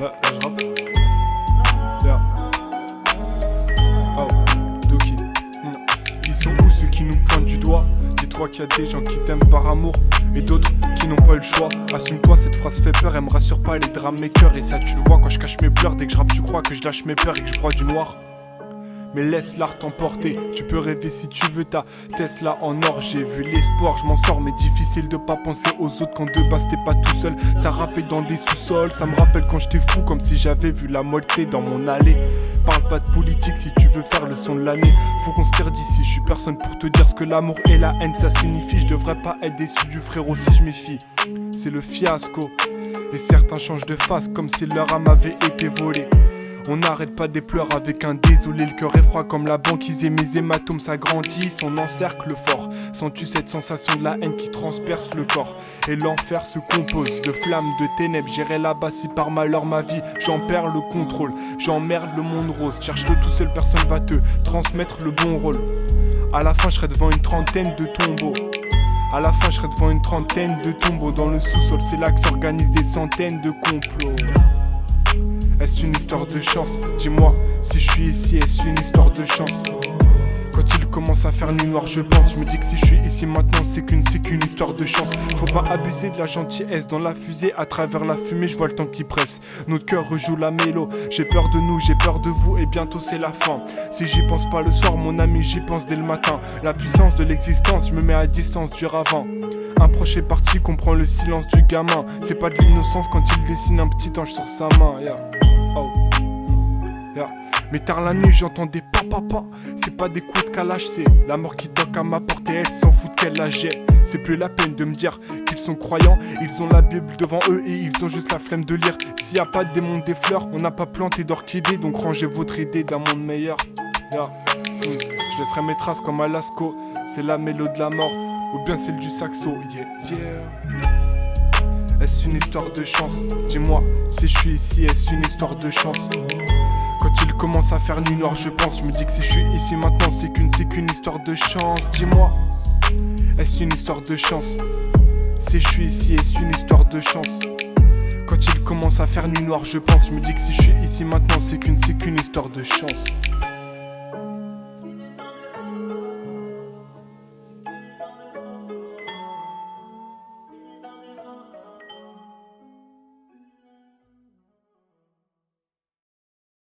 Là, je rappe. Yeah. Oh, Doki. Ils sont où ceux qui nous pointent du doigt? Dis-toi qu'il y a des gens qui t'aiment par amour et d'autres qui n'ont pas eu le choix. Assume-toi, cette phrase fait peur, elle me rassure pas, elle drame mes cœurs. Et ça tu le vois quand je cache mes pleurs. Dès que je rappe tu crois que je lâche mes peurs et que je broie du noir. Mais laisse l'art t'emporter, tu peux rêver si tu veux ta Tesla en or. J'ai vu l'espoir, je m'en sors, mais difficile de pas penser aux autres quand de base t'es pas tout seul. Ça rappait dans des sous-sols, ça me rappelle quand j'étais fou, comme si j'avais vu la moitié dans mon allée. Parle pas de politique si tu veux faire le son de l'année. Faut qu'on se tire d'ici, je suis personne pour te dire ce que l'amour et la haine ça signifie. Je devrais pas être déçu du frérot si je méfie. C'est le fiasco, et certains changent de face comme si leur âme avait été volée. On n'arrête pas des pleurs avec un désolé. Le cœur est froid comme la banquise et mes hématomes s'agrandissent. On encercle fort. Sens-tu cette sensation de la haine qui transperce le corps? Et l'enfer se compose de flammes, de ténèbres. J'irai là-bas si par malheur ma vie j'en perds le contrôle. J'emmerde le monde rose. Cherche-le tout seul, personne va te transmettre le bon rôle. À la fin je serai devant une trentaine de tombeaux. À la fin je serai devant une trentaine de tombeaux. Dans le sous-sol c'est là que s'organisent des centaines de complots. Est-ce une histoire de chance? Dis-moi si je suis ici, est-ce une histoire de chance? Quand il commence à faire nuit noire je pense, je me dis que si je suis ici maintenant c'est qu'une histoire de chance. Faut pas abuser de la gentillesse dans la fusée, à travers la fumée je vois le temps qui presse. Notre cœur rejoue la mélo, j'ai peur de nous, j'ai peur de vous et bientôt c'est la fin. Si j'y pense pas le soir mon ami j'y pense dès le matin. La puissance de l'existence, je me mets à distance du ravin. Un proche est parti, comprend le silence du gamin. C'est pas de l'innocence quand il dessine un petit ange sur sa main, yeah. Oh. Yeah. Mais tard la nuit j'entends des pa. C'est pas des coups de calage, c'est la mort qui toque à ma porte et elle s'en fout qu'elle la jette. C'est plus la peine de me dire qu'ils sont croyants. Ils ont la Bible devant eux et ils ont juste la flemme de lire. S'il y a pas de démon des fleurs, on n'a pas planté d'orchidées. Donc rangez votre idée d'un monde meilleur, yeah. Je laisserai mes traces comme Alasco. C'est la mélodie de la mort ou bien celle du saxo, yeah. Est-ce une histoire de chance? Dis-moi si je suis ici, est-ce une histoire de chance? Quand il commence à faire nuit noire je pense, je me dis que si je suis ici maintenant c'est qu'une histoire de chance. Dis-moi, est-ce une histoire de chance? Si je suis ici, est-ce une histoire de chance? Quand il commence à faire nuit noire je pense, je me dis que si je suis ici maintenant c'est qu'une histoire de chance.